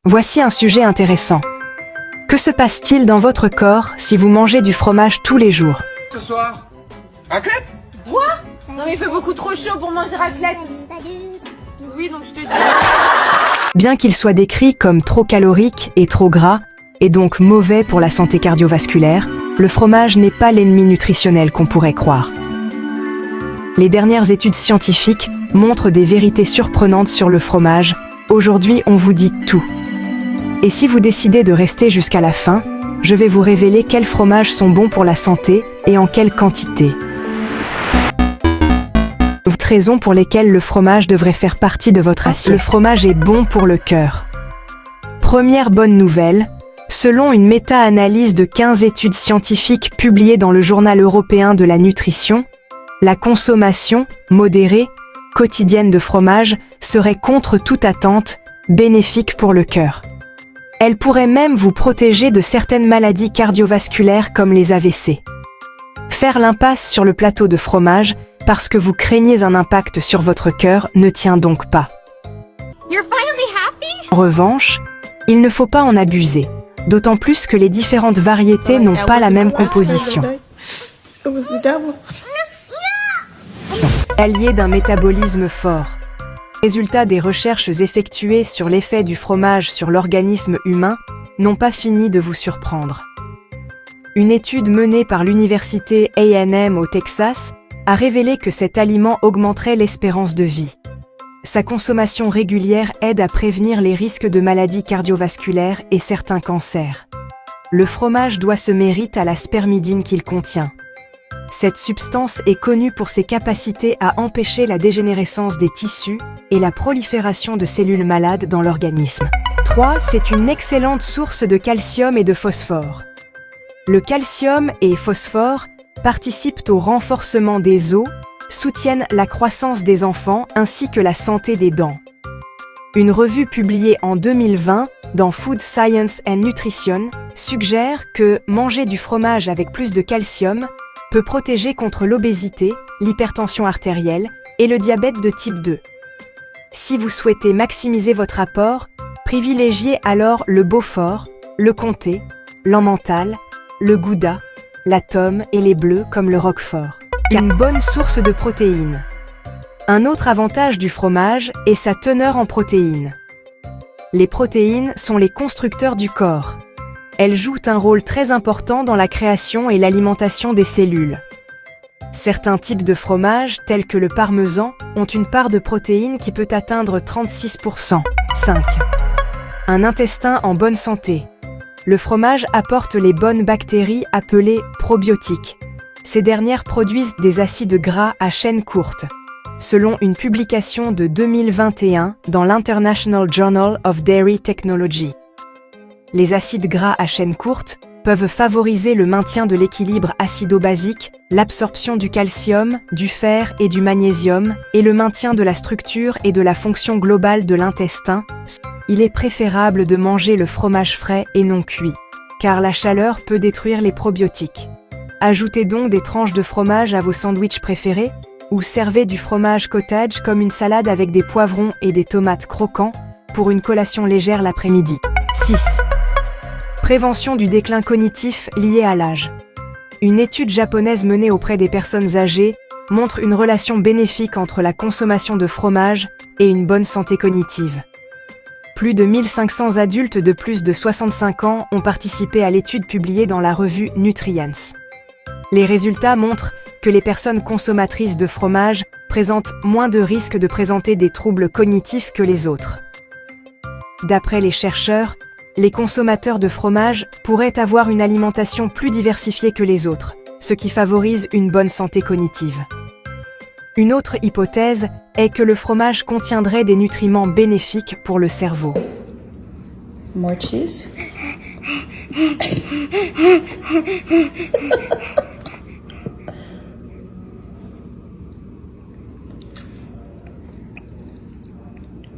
Voici un sujet intéressant. Que se passe-t-il dans votre corps si vous mangez du fromage tous les jours? Ce soir, raclette? Quoi? Non mais il fait beaucoup trop chaud pour manger raclette. Oui, donc je te dis. Bien qu'il soit décrit comme trop calorique et trop gras, et donc mauvais pour la santé cardiovasculaire, le fromage n'est pas l'ennemi nutritionnel qu'on pourrait croire. Les dernières études scientifiques montrent des vérités surprenantes sur le fromage. Aujourd'hui, on vous dit tout. Et si vous décidez de rester jusqu'à la fin, je vais vous révéler quels fromages sont bons pour la santé et en quelle quantité. Raisons pour lesquelles le fromage devrait faire partie de votre assiette. Le fromage est bon pour le cœur. Première bonne nouvelle, selon une méta-analyse de 15 études scientifiques publiées dans le Journal européen de la nutrition, la consommation modérée, quotidienne de fromage serait contre toute attente bénéfique pour le cœur. Elle pourrait même vous protéger de certaines maladies cardiovasculaires comme les AVC. Faire l'impasse sur le plateau de fromage parce que vous craignez un impact sur votre cœur ne tient donc pas. En revanche, il ne faut pas en abuser, d'autant plus que les différentes variétés n'ont pas la même composition. Allié d'un métabolisme fort. Résultats des recherches effectuées sur l'effet du fromage sur l'organisme humain n'ont pas fini de vous surprendre. Une étude menée par l'université A&M au Texas a révélé que cet aliment augmenterait l'espérance de vie. Sa consommation régulière aide à prévenir les risques de maladies cardiovasculaires et certains cancers. Le fromage doit ce mérite à la spermidine qu'il contient. Cette substance est connue pour ses capacités à empêcher la dégénérescence des tissus et la prolifération de cellules malades dans l'organisme. 3. C'est une excellente source de calcium et de phosphore. Le calcium et phosphore participent au renforcement des os, soutiennent la croissance des enfants ainsi que la santé des dents. Une revue publiée en 2020 dans Food Science and Nutrition suggère que manger du fromage avec plus de calcium peut protéger contre l'obésité, l'hypertension artérielle et le diabète de type 2. Si vous souhaitez maximiser votre apport, privilégiez alors le Beaufort, le Comté, l'Emmental, le Gouda, la Tome et les bleus comme le Roquefort. Une bonne source de protéines. Un autre avantage du fromage est sa teneur en protéines. Les protéines sont les constructeurs du corps. Elles jouent un rôle très important dans la création et l'alimentation des cellules. Certains types de fromage, tels que le parmesan, ont une part de protéines qui peut atteindre 36%. 5. Un intestin en bonne santé. Le fromage apporte les bonnes bactéries appelées probiotiques. Ces dernières produisent des acides gras à chaîne courte. Selon une publication de 2021 dans l'International Journal of Dairy Technology. Les acides gras à chaîne courte peuvent favoriser le maintien de l'équilibre acido-basique, l'absorption du calcium, du fer et du magnésium, et le maintien de la structure et de la fonction globale de l'intestin. Il est préférable de manger le fromage frais et non cuit, car la chaleur peut détruire les probiotiques. Ajoutez donc des tranches de fromage à vos sandwichs préférés, ou servez du fromage cottage comme une salade avec des poivrons et des tomates croquants pour une collation légère l'après-midi. 6. Prévention du déclin cognitif lié à l'âge. Une étude japonaise menée auprès des personnes âgées montre une relation bénéfique entre la consommation de fromage et une bonne santé cognitive. Plus de 1500 adultes de plus de 65 ans ont participé à l'étude publiée dans la revue Nutrients. Les résultats montrent que les personnes consommatrices de fromage présentent moins de risques de présenter des troubles cognitifs que les autres. D'après les chercheurs, les consommateurs de fromage pourraient avoir une alimentation plus diversifiée que les autres, ce qui favorise une bonne santé cognitive. Une autre hypothèse est que le fromage contiendrait des nutriments bénéfiques pour le cerveau. More cheese?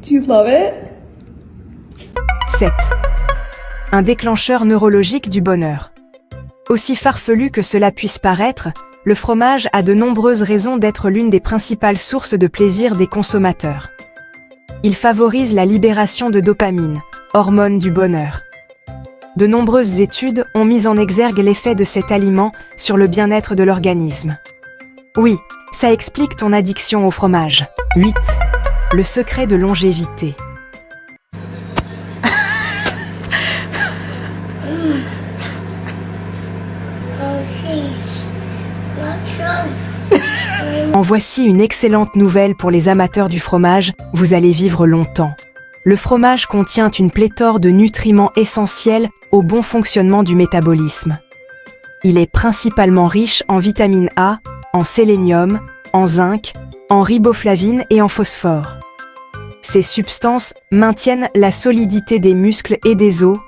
Do you love it? 7. Un déclencheur neurologique du bonheur. Aussi farfelu que cela puisse paraître, le fromage a de nombreuses raisons d'être l'une des principales sources de plaisir des consommateurs. Il favorise la libération de dopamine, hormone du bonheur. De nombreuses études ont mis en exergue l'effet de cet aliment sur le bien-être de l'organisme. Oui, ça explique ton addiction au fromage. 8. Le secret de longévité. En voici une excellente nouvelle pour les amateurs du fromage, vous allez vivre longtemps. Le fromage contient une pléthore de nutriments essentiels au bon fonctionnement du métabolisme. Il est principalement riche en vitamine A, en sélénium, en zinc, en riboflavine et en phosphore. Ces substances maintiennent la solidité des muscles et des os,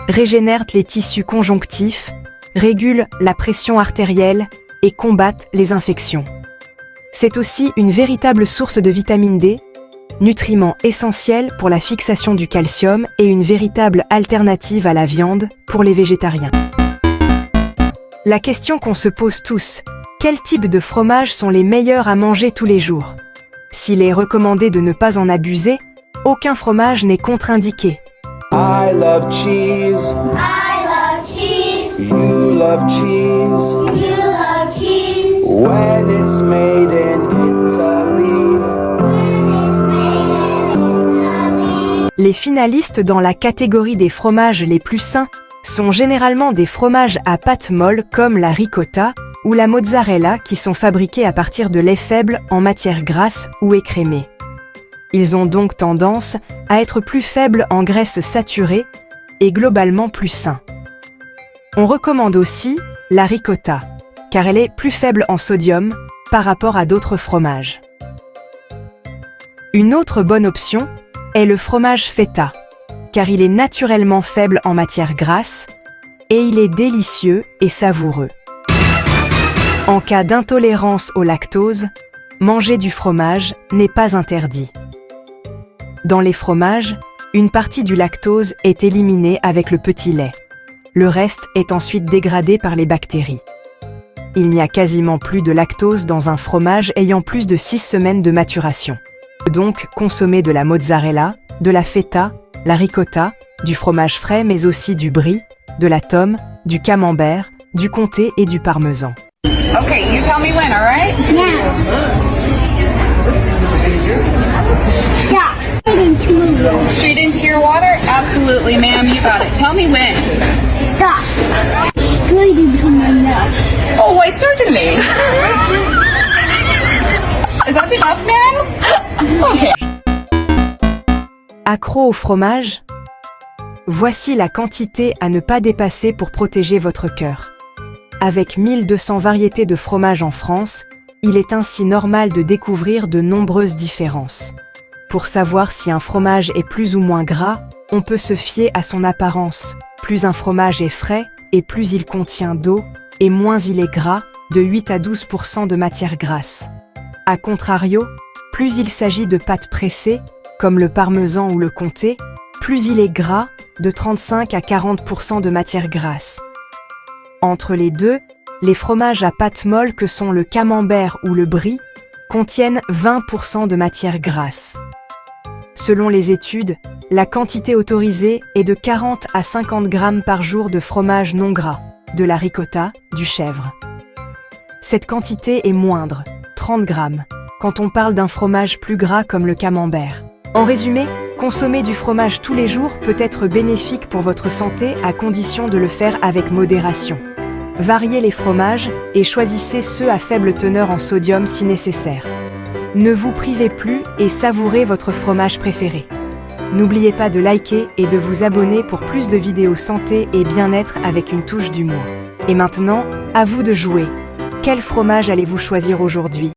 régénèrent les tissus conjonctifs, régulent la pression artérielle et combattent les infections. C'est aussi une véritable source de vitamine D, nutriment essentiel pour la fixation du calcium et une véritable alternative à la viande pour les végétariens. La question qu'on se pose tous, quels types de fromages sont les meilleurs à manger tous les jours? S'il est recommandé de ne pas en abuser, aucun fromage n'est contre-indiqué. I love cheese. I love cheese. You love cheese. You love cheese. When it's made in Italy. Les finalistes dans la catégorie des fromages les plus sains sont généralement des fromages à pâte molle comme la ricotta ou la mozzarella qui sont fabriqués à partir de lait faible en matière grasse ou écrémée. Ils ont donc tendance à être plus faibles en graisse saturée et globalement plus sains. On recommande aussi la ricotta, car elle est plus faible en sodium par rapport à d'autres fromages. Une autre bonne option est le fromage feta, car il est naturellement faible en matière grasse et il est délicieux et savoureux. En cas d'intolérance au lactose, manger du fromage n'est pas interdit. Dans les fromages, une partie du lactose est éliminée avec le petit lait. Le reste est ensuite dégradé par les bactéries. Il n'y a quasiment plus de lactose dans un fromage ayant plus de 6 semaines de maturation. Donc, consommer de la mozzarella, de la feta, la ricotta, du fromage frais mais aussi du brie, de la tome, du camembert, du comté et du parmesan. Okay, you tell me when, all right? Stop. Straight into your water? Absolutely, ma'am. You got it. Tell me when. Stop. Straight into my mouth. Oh, why certainly. Is that enough, ma'am? Okay. Accro au fromage? Voici la quantité à ne pas dépasser pour protéger votre cœur. Avec 1200 variétés de fromage en France, il est ainsi normal de découvrir de nombreuses différences. Pour savoir si un fromage est plus ou moins gras, on peut se fier à son apparence. Plus un fromage est frais, et plus il contient d'eau, et moins il est gras, de 8 à 12% de matière grasse. A contrario, plus il s'agit de pâtes pressées, comme le parmesan ou le comté, plus il est gras, de 35 à 40% de matière grasse. Entre les deux, les fromages à pâte molle que sont le camembert ou le brie contiennent 20% de matière grasse. Selon les études, la quantité autorisée est de 40 à 50 grammes par jour de fromage non gras, de la ricotta, du chèvre. Cette quantité est moindre, 30 grammes, quand on parle d'un fromage plus gras comme le camembert. En résumé, consommer du fromage tous les jours peut être bénéfique pour votre santé à condition de le faire avec modération. Variez les fromages et choisissez ceux à faible teneur en sodium si nécessaire. Ne vous privez plus et savourez votre fromage préféré. N'oubliez pas de liker et de vous abonner pour plus de vidéos santé et bien-être avec une touche d'humour. Et maintenant, à vous de jouer. Quel fromage allez-vous choisir aujourd'hui ?